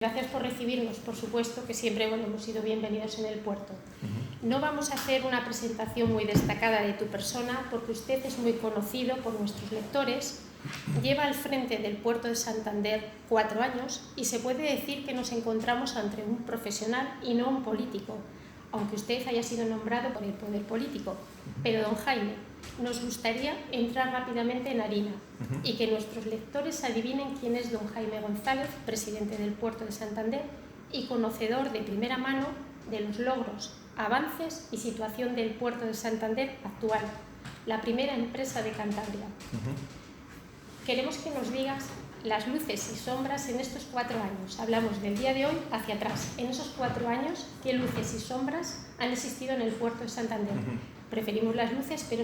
Gracias por recibirnos, por supuesto, que siempre hemos sido bienvenidos en el puerto. No vamos a hacer una presentación muy destacada de tu persona, porque usted es muy conocido por nuestros lectores, lleva al frente del puerto de Santander 4 años y se puede decir que nos encontramos ante un profesional y no un político, aunque usted haya sido nombrado por el poder político. Pero, don Jaime, nos gustaría entrar rápidamente en harina y que nuestros lectores adivinen quién es don Jaime González, presidente del puerto de Santander y conocedor de primera mano de los logros, avances y situación del puerto de Santander actual, la primera empresa de Cantabria. Queremos que nos digas las luces y sombras en estos 4 años. Hablamos del día de hoy hacia atrás. En esos 4 años, ¿qué luces y sombras han existido en el puerto de Santander? Preferimos las luces, pero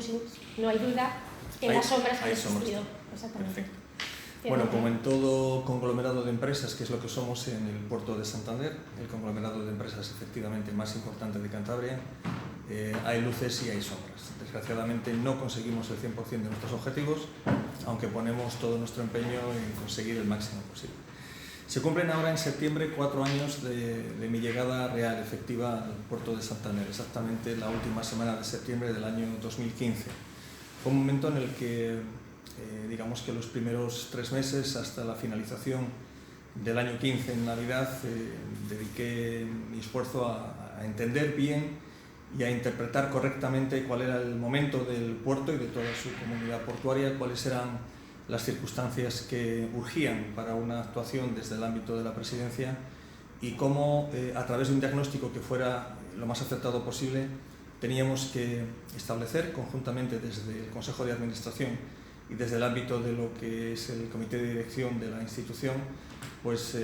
no hay duda que las sombras han existido. Perfecto. Bueno, como en todo conglomerado de empresas, que es lo que somos en el puerto de Santander, el conglomerado de empresas efectivamente más importante de Cantabria, hay luces y hay sombras. Desgraciadamente no conseguimos el 100% de nuestros objetivos, aunque ponemos todo nuestro empeño en conseguir el máximo posible. Se cumplen ahora en septiembre 4 años de mi llegada real, efectiva al puerto de Santander, exactamente la última semana de septiembre del año 2015. Fue un momento en el que, digamos que los primeros 3 meses hasta la finalización del año 15 en Navidad, dediqué mi esfuerzo a entender bien y a interpretar correctamente cuál era el momento del puerto y de toda su comunidad portuaria, cuáles eran las circunstancias que urgían para una actuación desde el ámbito de la presidencia y cómo, a través de un diagnóstico que fuera lo más acertado posible, teníamos que establecer conjuntamente desde el Consejo de Administración y desde el ámbito de lo que es el Comité de Dirección de la institución, pues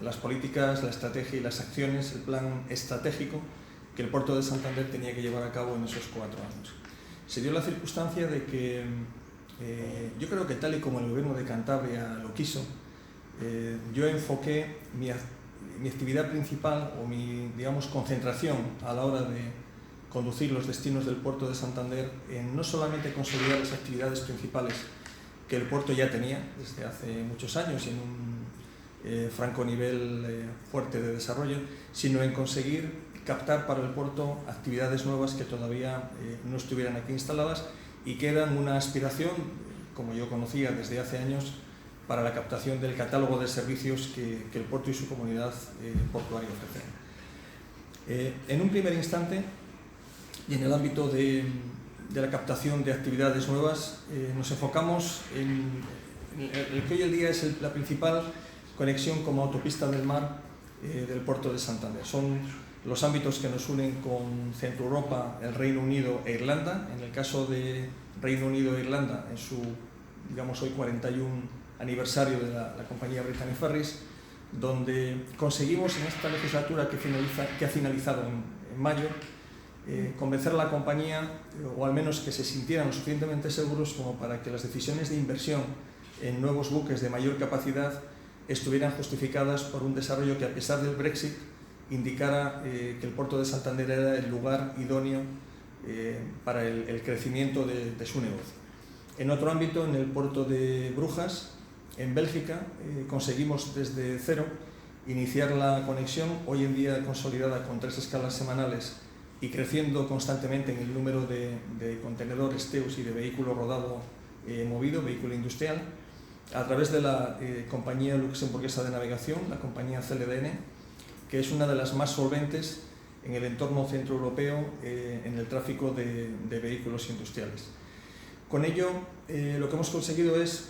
las políticas, la estrategia y las acciones, el plan estratégico que el puerto de Santander tenía que llevar a cabo en esos 4 años. Se dio la circunstancia de que yo creo que tal y como el gobierno de Cantabria lo quiso, yo enfoqué mi actividad principal o mi, digamos, concentración a la hora de conducir los destinos del puerto de Santander en no solamente consolidar las actividades principales que el puerto ya tenía desde hace muchos años y en un franco nivel fuerte de desarrollo, sino en conseguir captar para el puerto actividades nuevas que todavía no estuvieran aquí instaladas y que eran una aspiración, como yo conocía desde hace años, para la captación del catálogo de servicios que el puerto y su comunidad portuaria ofrecen. En un primer instante, y en el ámbito de la captación de actividades nuevas, nos enfocamos en el que hoy en día es la principal conexión como autopista del mar del puerto de Santander. Son los ámbitos que nos unen con Centro Europa, el Reino Unido e Irlanda. En el caso de Reino Unido e Irlanda, en su, digamos, hoy 41 aniversario de la compañía Brittany Ferries, donde conseguimos en esta legislatura que ha finalizado en mayo, convencer a la compañía, o al menos que se sintieran lo suficientemente seguros como para que las decisiones de inversión en nuevos buques de mayor capacidad estuvieran justificadas por un desarrollo que, a pesar del Brexit, indicara que el puerto de Santander era el lugar idóneo para el crecimiento de su negocio. En otro ámbito, en el puerto de Brujas, en Bélgica, conseguimos desde cero iniciar la conexión, hoy en día consolidada con 3 escalas semanales y creciendo constantemente en el número de contenedores, TEUs y de vehículo rodado movido, vehículo industrial, a través de la compañía luxemburguesa de navegación, la compañía CLDN, que es una de las más solventes en el entorno centroeuropeo en el tráfico de vehículos industriales. Con ello, lo que hemos conseguido es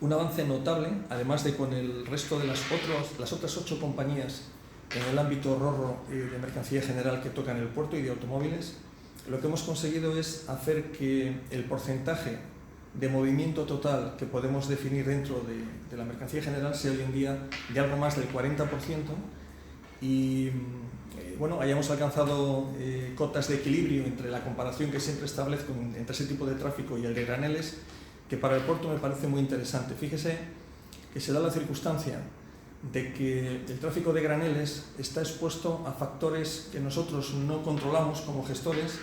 un avance notable, además de con el resto de las otras 8 compañías en el ámbito RoRo de mercancía general que tocan el puerto y de automóviles. Lo que hemos conseguido es hacer que el porcentaje de movimiento total que podemos definir dentro de la mercancía general sea hoy en día de algo más del 40%, y bueno, hayamos alcanzado cotas de equilibrio entre la comparación que siempre establezco entre ese tipo de tráfico y el de graneles, que para el puerto me parece muy interesante. Fíjese que se da la circunstancia de que el tráfico de graneles está expuesto a factores que nosotros no controlamos como gestores,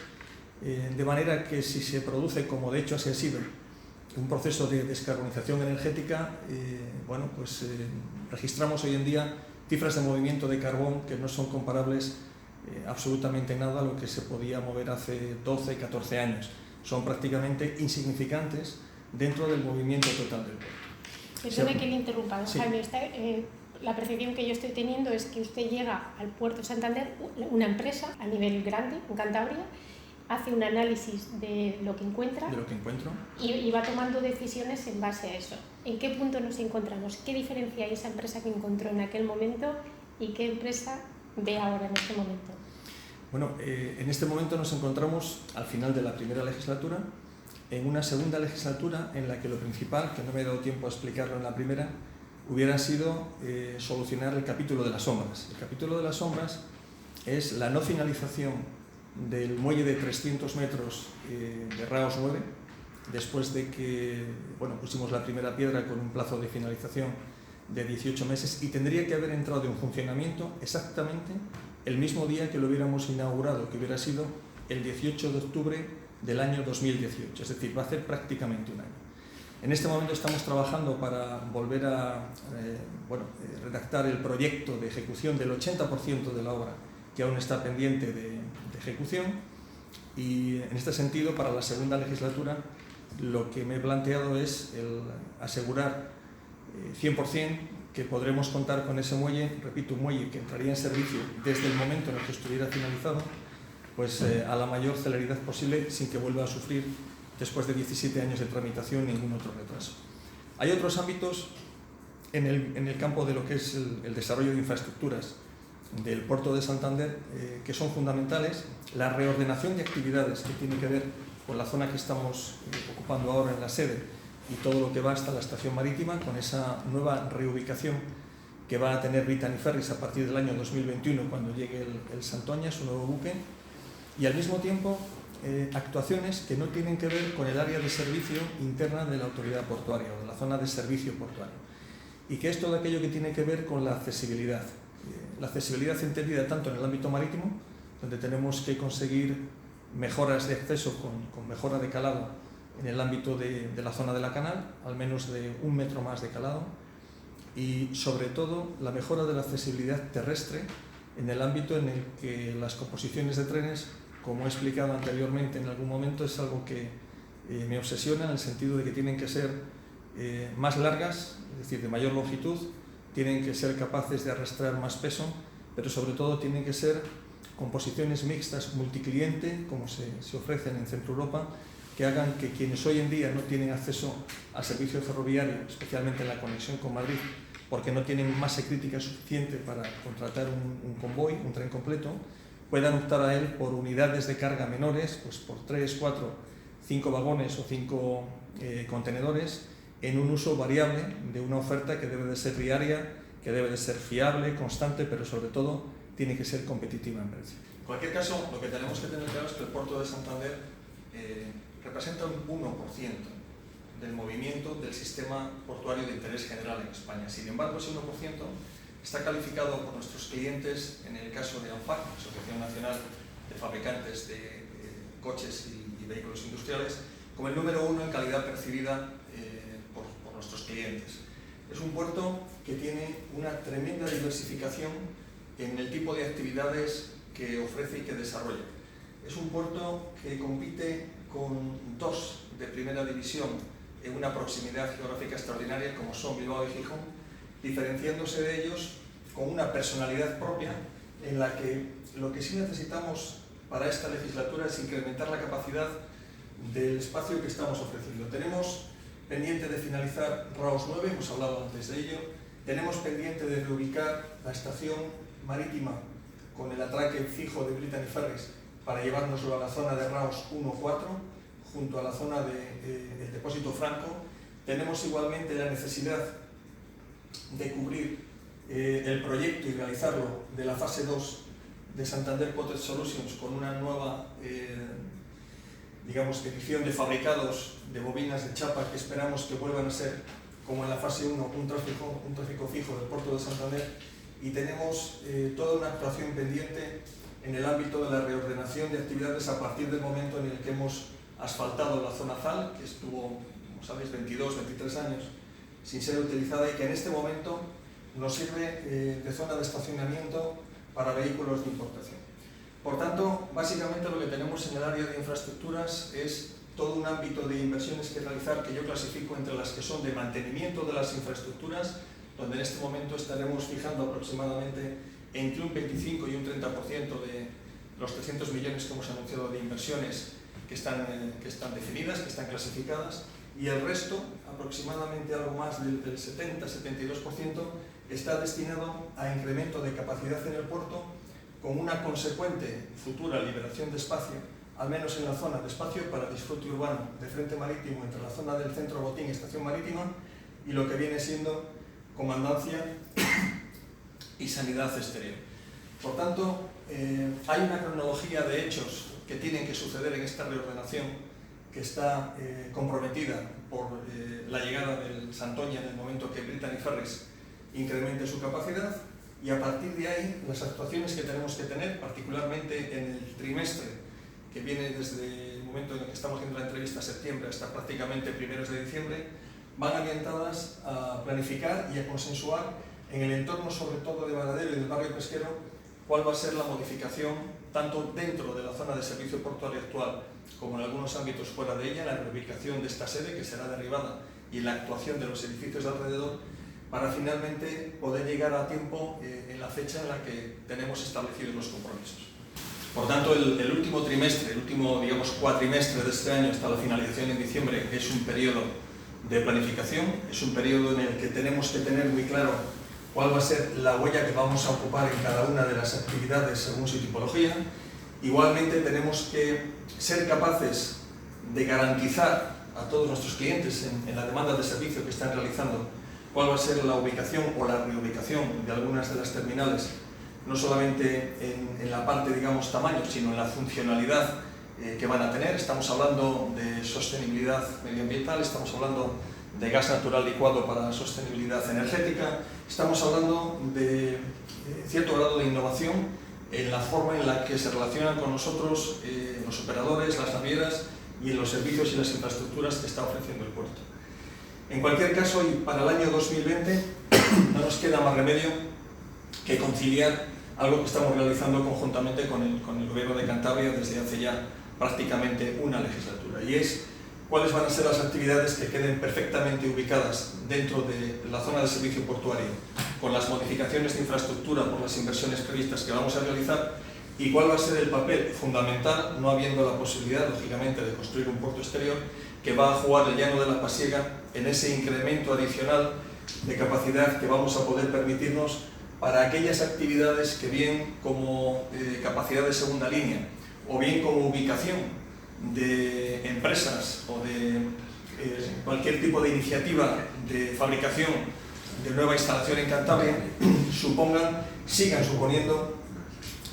de manera que si se produce, como de hecho así ha sido, un proceso de descarbonización energética, bueno, pues registramos hoy en día cifras de movimiento de carbón que no son comparables absolutamente nada a lo que se podía mover hace 12, 14 años. Son prácticamente insignificantes dentro del movimiento total del puerto. Perdone que le interrumpa, Sí. Jaime. La percepción que yo estoy teniendo es que usted llega al puerto de Santander, una empresa a nivel grande, en Cantabria, hace un análisis de lo que encuentra, y va tomando decisiones en base a eso. ¿En qué punto nos encontramos? ¿Qué diferencia hay esa empresa que encontró en aquel momento y qué empresa ve ahora en este momento? Bueno, en este momento nos encontramos al final de la primera legislatura, en una segunda legislatura en la que lo principal, que no me he dado tiempo a explicarlo en la primera, hubiera sido solucionar el capítulo de las sombras. El capítulo de las sombras es la no finalización del muelle de 300 metros de Raos 9, después de que pusimos la primera piedra con un plazo de finalización de 18 meses, y tendría que haber entrado en funcionamiento exactamente el mismo día que lo hubiéramos inaugurado, que hubiera sido el 18 de octubre del año 2018, es decir, va a hacer prácticamente un año. En este momento estamos trabajando para volver a redactar el proyecto de ejecución del 80% de la obra que aún está pendiente de ejecución, y en este sentido, para la segunda legislatura, lo que me he planteado es el asegurar 100% que podremos contar con ese muelle, repito, un muelle que entraría en servicio desde el momento en el que estuviera finalizado, pues a la mayor celeridad posible, sin que vuelva a sufrir, después de 17 años de tramitación, ningún otro retraso. Hay otros ámbitos en el campo de lo que es el desarrollo de infraestructuras del puerto de Santander que son fundamentales. La reordenación de actividades que tiene que ver con la zona que estamos ocupando ahora en la sede y todo lo que va hasta la estación marítima, con esa nueva reubicación que va a tener Brittany Ferries a partir del año 2021, cuando llegue el Santoña, su nuevo buque, y al mismo tiempo actuaciones que no tienen que ver con el área de servicio interna de la autoridad portuaria o de la zona de servicio portuario, y que es todo aquello que tiene que ver con la accesibilidad. La accesibilidad entendida tanto en el ámbito marítimo, donde tenemos que conseguir mejoras de acceso con mejora de calado en el ámbito de la zona de la canal, al menos de 1 metro más de calado, y sobre todo la mejora de la accesibilidad terrestre en el ámbito en el que las composiciones de trenes, como he explicado anteriormente en algún momento, es algo que me obsesiona, en el sentido de que tienen que ser más largas, es decir, de mayor longitud, tienen que ser capaces de arrastrar más peso, pero sobre todo tienen que ser composiciones mixtas multicliente, como se ofrecen en Centro Europa, que hagan que quienes hoy en día no tienen acceso al servicio ferroviario, especialmente en la conexión con Madrid, porque no tienen masa crítica suficiente para contratar un convoy, un tren completo, puedan optar a él por unidades de carga menores, pues por 3, 4, 5 vagones o 5 contenedores, en un uso variable de una oferta que debe de ser diaria, que debe de ser fiable, constante, pero sobre todo tiene que ser competitiva en precio. En cualquier caso, lo que tenemos que tener claro es que el puerto de Santander representa un 1% del movimiento del sistema portuario de interés general en España. Sin embargo, ese 1% está calificado por nuestros clientes, en el caso de ANFAC, Asociación Nacional de Fabricantes de Coches y Vehículos Industriales, como el número 1 en calidad percibida por nuestros clientes. Es un puerto que tiene una tremenda diversificación en el tipo de actividades que ofrece y que desarrolla. Es un puerto que compite con 2 de primera división en una proximidad geográfica extraordinaria, como son Bilbao y Gijón, diferenciándose de ellos con una personalidad propia, en la que lo que sí necesitamos para esta legislatura es incrementar la capacidad del espacio que estamos ofreciendo. Tenemos pendiente de finalizar Raos 9, hemos hablado antes de ello. Tenemos pendiente de reubicar la estación marítima con el atraque fijo de Brittany Ferries para llevárnoslo a la zona de Raos 1-4, junto a la zona del depósito franco. Tenemos igualmente la necesidad de cubrir el proyecto y realizarlo de la fase 2 de Santander Coated Solutions con una nueva edición de fabricados de bobinas de chapa que esperamos que vuelvan a ser, como en la fase 1, un tráfico fijo del puerto de Santander, y tenemos toda una actuación pendiente en el ámbito de la reordenación de actividades a partir del momento en el que hemos asfaltado la zona ZAL, que estuvo, como sabéis, 22, 23 años sin ser utilizada, y que en este momento nos sirve de zona de estacionamiento para vehículos de importación. Por tanto, básicamente lo que tenemos en el área de infraestructuras es todo un ámbito de inversiones que realizar que yo clasifico entre las que son de mantenimiento de las infraestructuras, donde en este momento estaremos fijando aproximadamente entre un 25 y un 30% de los 300 millones que hemos anunciado de inversiones que están definidas, que están clasificadas, y el resto, aproximadamente algo más del 70-72%, está destinado a incremento de capacidad en el puerto con una consecuente futura liberación de espacio, al menos en la zona de espacio para disfrute urbano de frente marítimo entre la zona del centro Botín y estación marítima y lo que viene siendo comandancia y sanidad exterior. Por tanto, hay una cronología de hechos que tienen que suceder en esta reordenación que está comprometida por la llegada del Santoña en el momento que Brittany Ferries incremente su capacidad, y a partir de ahí las actuaciones que tenemos que tener, particularmente en el trimestre que viene desde el momento en el que estamos haciendo la entrevista, septiembre, hasta prácticamente primeros de diciembre, van orientadas a planificar y a consensuar en el entorno sobre todo de Varadero y del barrio pesquero cuál va a ser la modificación tanto dentro de la zona de servicio portuario actual como en algunos ámbitos fuera de ella, la reubicación de esta sede que será derribada y la actuación de los edificios de alrededor para finalmente poder llegar a tiempo en la fecha en la que tenemos establecidos los compromisos. Por tanto, el último trimestre, el último, digamos, cuatrimestre de este año hasta la finalización en diciembre es un periodo de planificación, es un periodo en el que tenemos que tener muy claro cuál va a ser la huella que vamos a ocupar en cada una de las actividades según su tipología. Igualmente tenemos que ser capaces de garantizar a todos nuestros clientes en la demanda de servicio que están realizando cuál va a ser la ubicación o la reubicación de algunas de las terminales, no solamente en la parte, digamos, tamaño, sino en la funcionalidad que van a tener. Estamos hablando de sostenibilidad medioambiental, estamos hablando de gas natural licuado para sostenibilidad energética, estamos hablando de cierto grado de innovación en la forma en la que se relacionan con nosotros los operadores, las navieras y en los servicios y las infraestructuras que está ofreciendo el puerto. En cualquier caso, y para el año 2020 no nos queda más remedio que conciliar algo que estamos realizando conjuntamente con el Gobierno de Cantabria desde hace ya prácticamente una legislatura, y es cuáles van a ser las actividades que queden perfectamente ubicadas dentro de la zona de servicio portuario, con las modificaciones de infraestructura por las inversiones previstas que vamos a realizar, y cuál va a ser el papel fundamental, no habiendo la posibilidad, lógicamente, de construir un puerto exterior, que va a jugar el Llano de la Pasiega en ese incremento adicional de capacidad que vamos a poder permitirnos para aquellas actividades que bien como capacidad de segunda línea o bien como ubicación de empresas o de cualquier tipo de iniciativa de fabricación de nueva instalación en Cantabria sigan suponiendo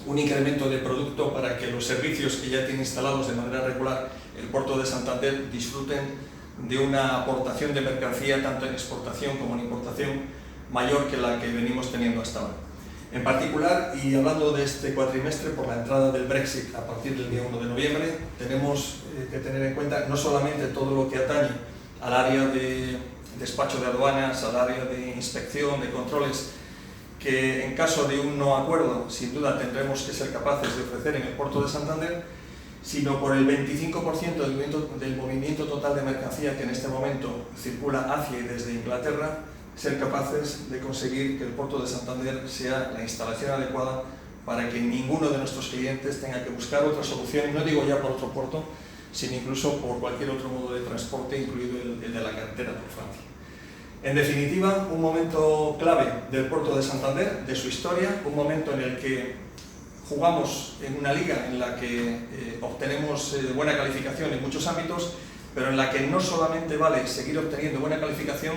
un incremento de producto para que los servicios que ya tiene instalados de manera regular el puerto de Santander disfruten de una aportación de mercancía tanto en exportación como en importación mayor que la que venimos teniendo hasta ahora. En particular, y hablando de este cuatrimestre, por la entrada del Brexit a partir del día 1 de noviembre, tenemos que tener en cuenta no solamente todo lo que atañe al área de despacho de aduanas, al área de inspección, de controles, que en caso de un no acuerdo, sin duda tendremos que ser capaces de ofrecer en el puerto de Santander, sino por el 25% del movimiento total de mercancía que en este momento circula hacia y desde Inglaterra, ser capaces de conseguir que el puerto de Santander sea la instalación adecuada para que ninguno de nuestros clientes tenga que buscar otra solución, no digo ya por otro puerto, sino incluso por cualquier otro modo de transporte, incluido el de la carretera por Francia. En definitiva, un momento clave del puerto de Santander, de su historia, un momento en el que jugamos en una liga en la que obtenemos buena calificación en muchos ámbitos, pero en la que no solamente vale seguir obteniendo buena calificación,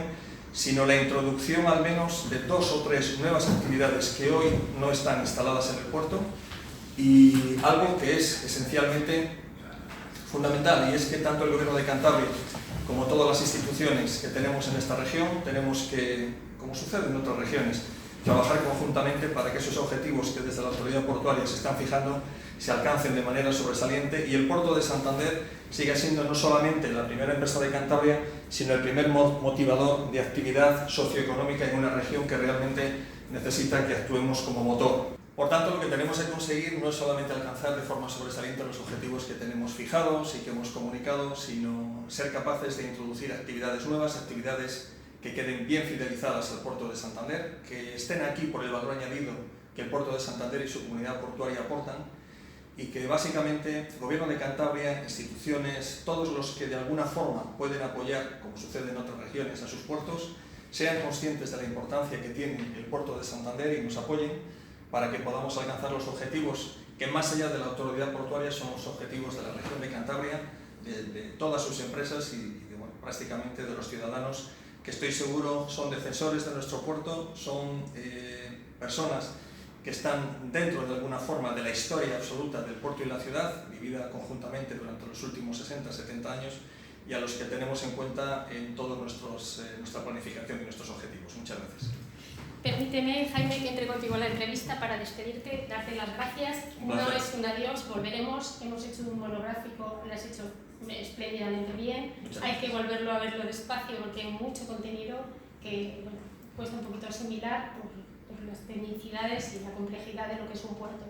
sino la introducción al menos de 2 o 3 nuevas actividades que hoy no están instaladas en el puerto, y algo que es esencialmente fundamental, y es que tanto el Gobierno de Cantabria como todas las instituciones que tenemos en esta región, tenemos que, como sucede en otras regiones, trabajar conjuntamente para que esos objetivos que desde la autoridad portuaria se están fijando se alcancen de manera sobresaliente y el puerto de Santander siga siendo no solamente la primera empresa de Cantabria, sino el primer motivador de actividad socioeconómica en una región que realmente necesita que actuemos como motor. Por tanto, lo que tenemos que conseguir no es solamente alcanzar de forma sobresaliente los objetivos que tenemos fijados y que hemos comunicado, sino ser capaces de introducir actividades nuevas, actividades que queden bien fidelizadas al puerto de Santander, que estén aquí por el valor añadido que el puerto de Santander y su comunidad portuaria aportan, y que básicamente el Gobierno de Cantabria, instituciones, todos los que de alguna forma pueden apoyar, como sucede en otras regiones, a sus puertos, sean conscientes de la importancia que tiene el puerto de Santander y nos apoyen para que podamos alcanzar los objetivos que, más allá de la autoridad portuaria, son los objetivos de la región de Cantabria, de todas sus empresas y bueno, prácticamente de los ciudadanos que estoy seguro son defensores de nuestro puerto, son personas que están dentro de alguna forma de la historia absoluta del puerto y la ciudad, vivida conjuntamente durante los últimos 60-70 años, y a los que tenemos en cuenta en toda nuestra planificación y nuestros objetivos. Muchas gracias. Permíteme, Jaime, que entre contigo en la entrevista para despedirte, darte las gracias. No es un adiós, volveremos. Hemos hecho un monográfico, lo has hecho espléndidamente bien. Hay que volverlo a verlo despacio porque hay mucho contenido que bueno, cuesta un poquito asimilar por las tecnicidades y la complejidad de lo que es un puerto.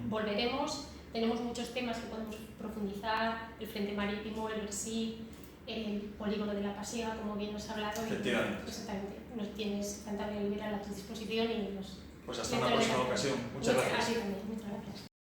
Volveremos, tenemos muchos temas que podemos profundizar, el frente marítimo, el Bercy, el polígono de la Pasiega, como bien nos ha hablado. Efectivamente. Exactamente. Nos tienes Cantabria Liberal a tu disposición y nos... Pues hasta una próxima ocasión. Muchas gracias. Así también. Muchas gracias.